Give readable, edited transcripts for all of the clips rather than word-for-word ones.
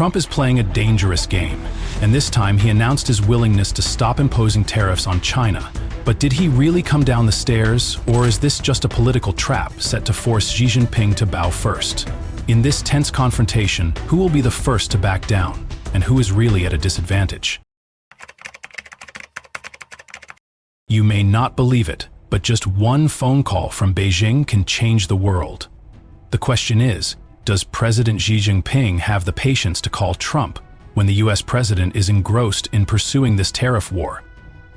Trump is playing a dangerous game, and this time he announced his willingness to stop imposing tariffs on China. But did he really come down the stairs, or is this just a political trap set to force Xi Jinping to bow first? In this tense confrontation, who will be the first to back down, and who is really at a disadvantage? You may not believe it, but just one phone call from Beijing can change the world. The question is, does President Xi Jinping have the patience to call Trump when the U.S. president is engrossed in pursuing this tariff war?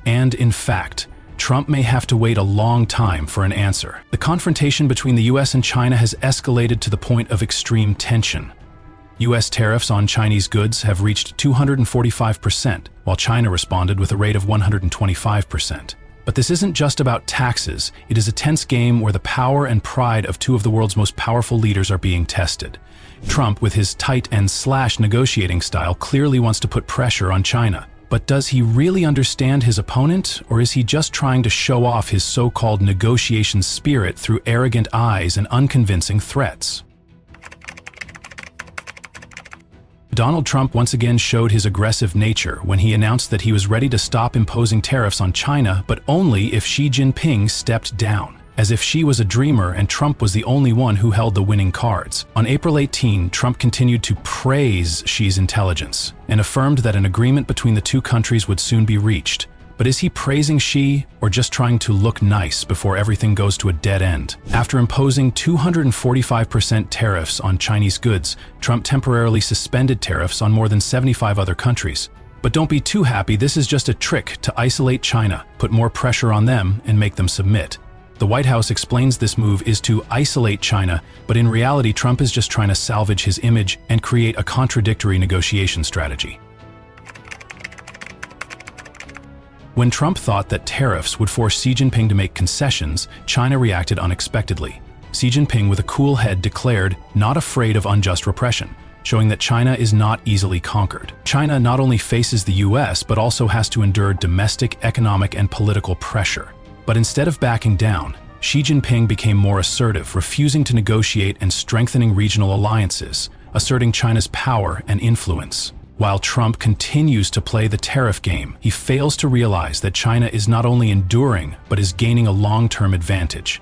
And in fact, Trump may have to wait a long time for an answer. The confrontation between the U.S. and China has escalated to the point of extreme tension. U.S. tariffs on Chinese goods have reached 245%, while China responded with a rate of 125%. But this isn't just about taxes, it is a tense game where the power and pride of two of the world's most powerful leaders are being tested. Trump, with his tight and slash negotiating style, clearly wants to put pressure on China. But does he really understand his opponent, or is he just trying to show off his so-called negotiation spirit through arrogant eyes and unconvincing threats? Donald Trump once again showed his aggressive nature when he announced that he was ready to stop imposing tariffs on China, but only if Xi Jinping stepped down. As if Xi was a dreamer and Trump was the only one who held the winning cards. On April 18, Trump continued to praise Xi's intelligence and affirmed that an agreement between the two countries would soon be reached. But is he praising Xi or just trying to look nice before everything goes to a dead end? After imposing 245% tariffs on Chinese goods, Trump temporarily suspended tariffs on more than 75 other countries. But don't be too happy, this is just a trick to isolate China, put more pressure on them, and make them submit. The White House explains this move is to isolate China, but in reality, Trump is just trying to salvage his image and create a contradictory negotiation strategy. When Trump thought that tariffs would force Xi Jinping to make concessions, China reacted unexpectedly. Xi Jinping, with a cool head, declared, "Not afraid of unjust repression," showing that China is not easily conquered. China not only faces the US, but also has to endure domestic, economic, and political pressure. But instead of backing down, Xi Jinping became more assertive, refusing to negotiate and strengthening regional alliances, asserting China's power and influence. While Trump continues to play the tariff game, he fails to realize that China is not only enduring, but is gaining a long-term advantage.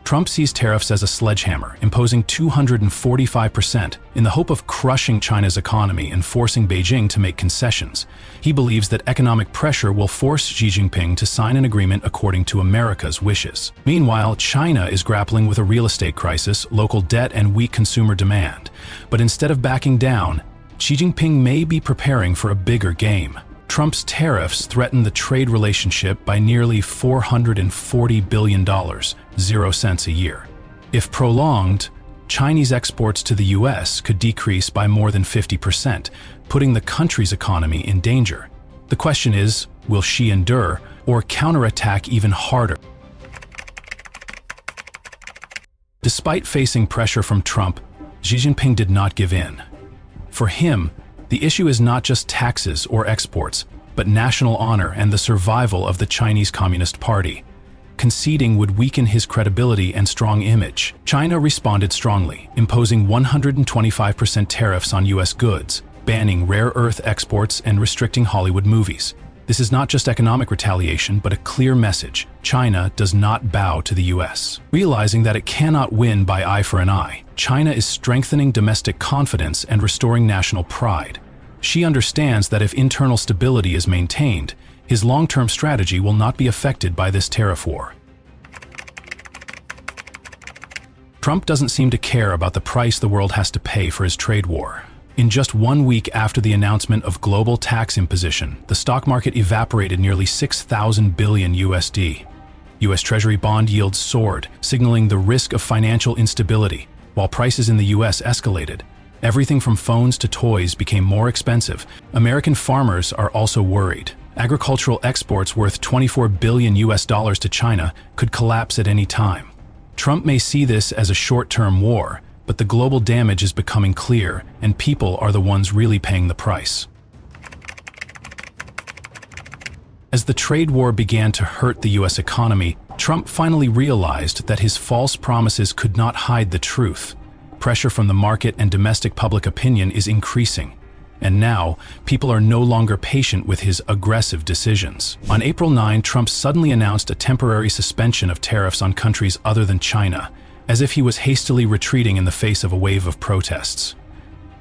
Trump sees tariffs as a sledgehammer, imposing 245% in the hope of crushing China's economy and forcing Beijing to make concessions. He believes that economic pressure will force Xi Jinping to sign an agreement according to America's wishes. Meanwhile, China is grappling with a real estate crisis, local debt, and weak consumer demand. But instead of backing down, Xi Jinping may be preparing for a bigger game. Trump's tariffs threaten the trade relationship by nearly $440 billion, 0 cents a year. If prolonged, Chinese exports to the US could decrease by more than 50%, putting the country's economy in danger. The question is, will Xi endure or counterattack even harder? Despite facing pressure from Trump, Xi Jinping did not give in. For him, the issue is not just taxes or exports, but national honor and the survival of the Chinese Communist Party. Conceding would weaken his credibility and strong image. China responded strongly, imposing 125% tariffs on US goods, banning rare earth exports and restricting Hollywood movies. This is not just economic retaliation, but a clear message. China does not bow to the US. Realizing that it cannot win by eye for an eye, China is strengthening domestic confidence and restoring national pride. Xi understands that if internal stability is maintained, his long-term strategy will not be affected by this tariff war. Trump doesn't seem to care about the price the world has to pay for his trade war. In just 1 week after the announcement of global tax imposition, the stock market evaporated nearly 6,000 billion USD. US Treasury bond yields soared, signaling the risk of financial instability, while prices in the US escalated. Everything from phones to toys became more expensive. American farmers are also worried. Agricultural exports worth $24 billion to China could collapse at any time. Trump may see this as a short-term war, but the global damage is becoming clear, and people are the ones really paying the price. As the trade war began to hurt the US economy, Trump finally realized that his false promises could not hide the truth. Pressure from the market and domestic public opinion is increasing. And now, people are no longer patient with his aggressive decisions. On April 9, Trump suddenly announced a temporary suspension of tariffs on countries other than China, as if he was hastily retreating in the face of a wave of protests.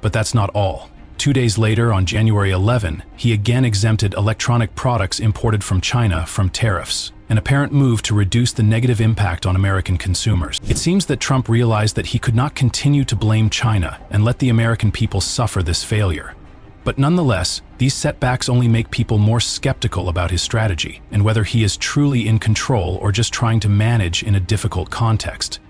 But that's not all. 2 days later, on January 11, he again exempted electronic products imported from China from tariffs, an apparent move to reduce the negative impact on American consumers. It seems that Trump realized that he could not continue to blame China and let the American people suffer this failure. But nonetheless, these setbacks only make people more skeptical about his strategy and whether he is truly in control or just trying to manage in a difficult context.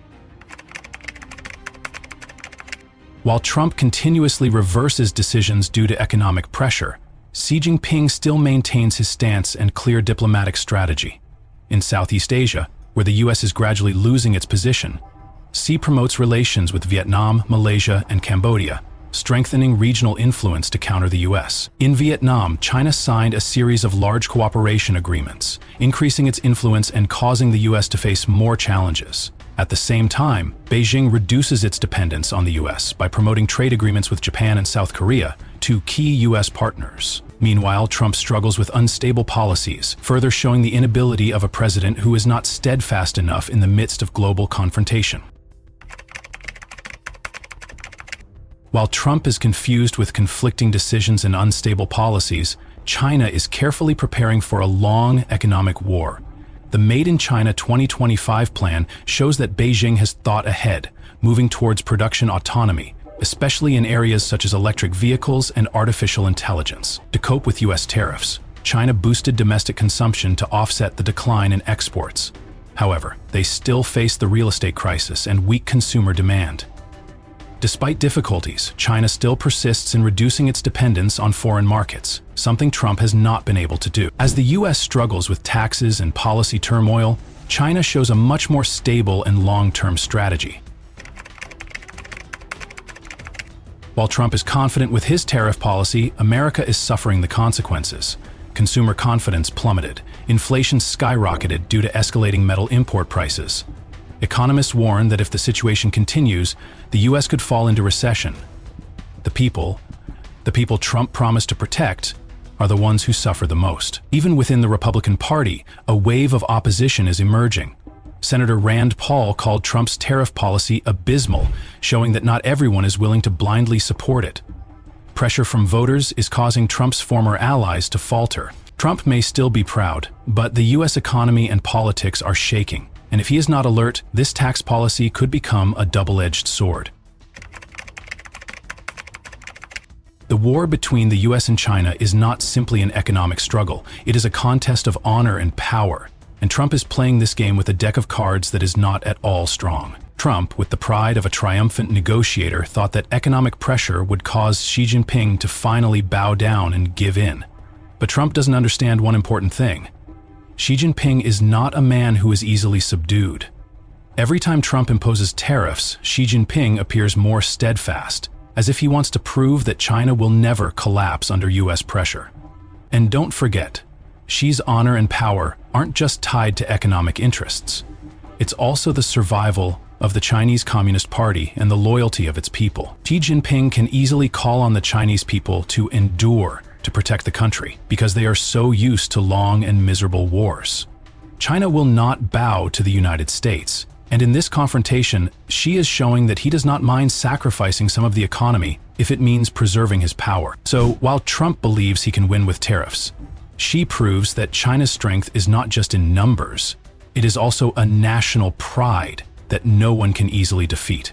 While Trump continuously reverses decisions due to economic pressure, Xi Jinping still maintains his stance and clear diplomatic strategy. In Southeast Asia, where the U.S. is gradually losing its position, Xi promotes relations with Vietnam, Malaysia, and Cambodia, strengthening regional influence to counter the U.S. In Vietnam, China signed a series of large cooperation agreements, increasing its influence and causing the U.S. to face more challenges. At the same time, Beijing reduces its dependence on the U.S. by promoting trade agreements with Japan and South Korea, two key U.S. partners. Meanwhile, Trump struggles with unstable policies, further showing the inability of a president who is not steadfast enough in the midst of global confrontation. While Trump is confused with conflicting decisions and unstable policies, China is carefully preparing for a long economic war. The Made in China 2025 plan shows that Beijing has thought ahead, moving towards production autonomy, especially in areas such as electric vehicles and artificial intelligence. To cope with U.S. tariffs, China boosted domestic consumption to offset the decline in exports. However, they still face the real estate crisis and weak consumer demand. Despite difficulties, China still persists in reducing its dependence on foreign markets, something Trump has not been able to do. As the U.S. struggles with taxes and policy turmoil, China shows a much more stable and long-term strategy. While Trump is confident with his tariff policy, America is suffering the consequences. Consumer confidence plummeted, inflation skyrocketed due to escalating metal import prices. Economists warn that if the situation continues, the U.S. could fall into recession. The people Trump promised to protect, are the ones who suffer the most. Even within the Republican Party, a wave of opposition is emerging. Senator Rand Paul called Trump's tariff policy abysmal, showing that not everyone is willing to blindly support it. Pressure from voters is causing Trump's former allies to falter. Trump may still be proud, but the U.S. economy and politics are shaking. And if he is not alert, this tax policy could become a double-edged sword. The war between the U.S. and China is not simply an economic struggle. It is a contest of honor and power. And Trump is playing this game with a deck of cards that is not at all strong. Trump, with the pride of a triumphant negotiator, thought that economic pressure would cause Xi Jinping to finally bow down and give in. But Trump doesn't understand one important thing. Xi Jinping is not a man who is easily subdued. Every time Trump imposes tariffs, Xi Jinping appears more steadfast, as if he wants to prove that China will never collapse under U.S. pressure. And don't forget, Xi's honor and power aren't just tied to economic interests. It's also the survival of the Chinese Communist Party and the loyalty of its people. Xi Jinping can easily call on the Chinese people to endure to protect the country, because they are so used to long and miserable wars. China will not bow to the United States, and in this confrontation, Xi is showing that he does not mind sacrificing some of the economy if it means preserving his power. So, while Trump believes he can win with tariffs, Xi proves that China's strength is not just in numbers, it is also a national pride that no one can easily defeat.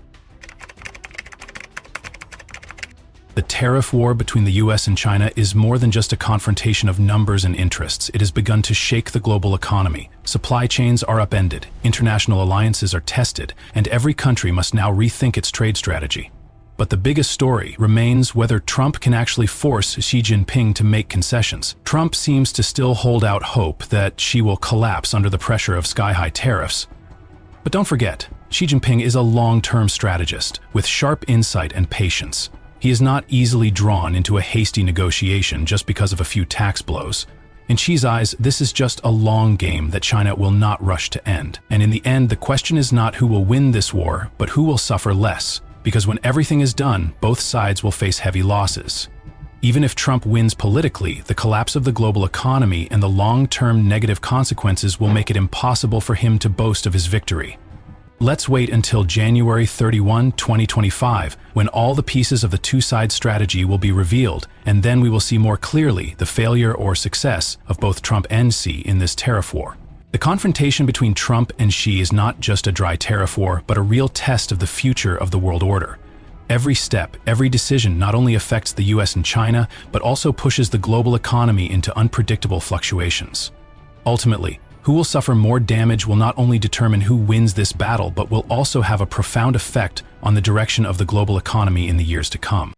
The tariff war between the U.S. and China is more than just a confrontation of numbers and interests. It has begun to shake the global economy. Supply chains are upended, international alliances are tested, and every country must now rethink its trade strategy. But the biggest story remains whether Trump can actually force Xi Jinping to make concessions. Trump seems to still hold out hope that Xi will collapse under the pressure of sky-high tariffs. But don't forget, Xi Jinping is a long-term strategist with sharp insight and patience. He is not easily drawn into a hasty negotiation just because of a few tax blows. In Xi's eyes, this is just a long game that China will not rush to end. And in the end, the question is not who will win this war, but who will suffer less, because when everything is done, both sides will face heavy losses. Even if Trump wins politically, the collapse of the global economy and the long-term negative consequences will make it impossible for him to boast of his victory. Let's wait until January 31, 2025, when all the pieces of the two-side strategy will be revealed, and then we will see more clearly the failure or success of both Trump and Xi in this tariff war. The confrontation between Trump and Xi is not just a dry tariff war, but a real test of the future of the world order. Every step, every decision not only affects the U.S. and China, but also pushes the global economy into unpredictable fluctuations. Ultimately, who will suffer more damage will not only determine who wins this battle, but will also have a profound effect on the direction of the global economy in the years to come.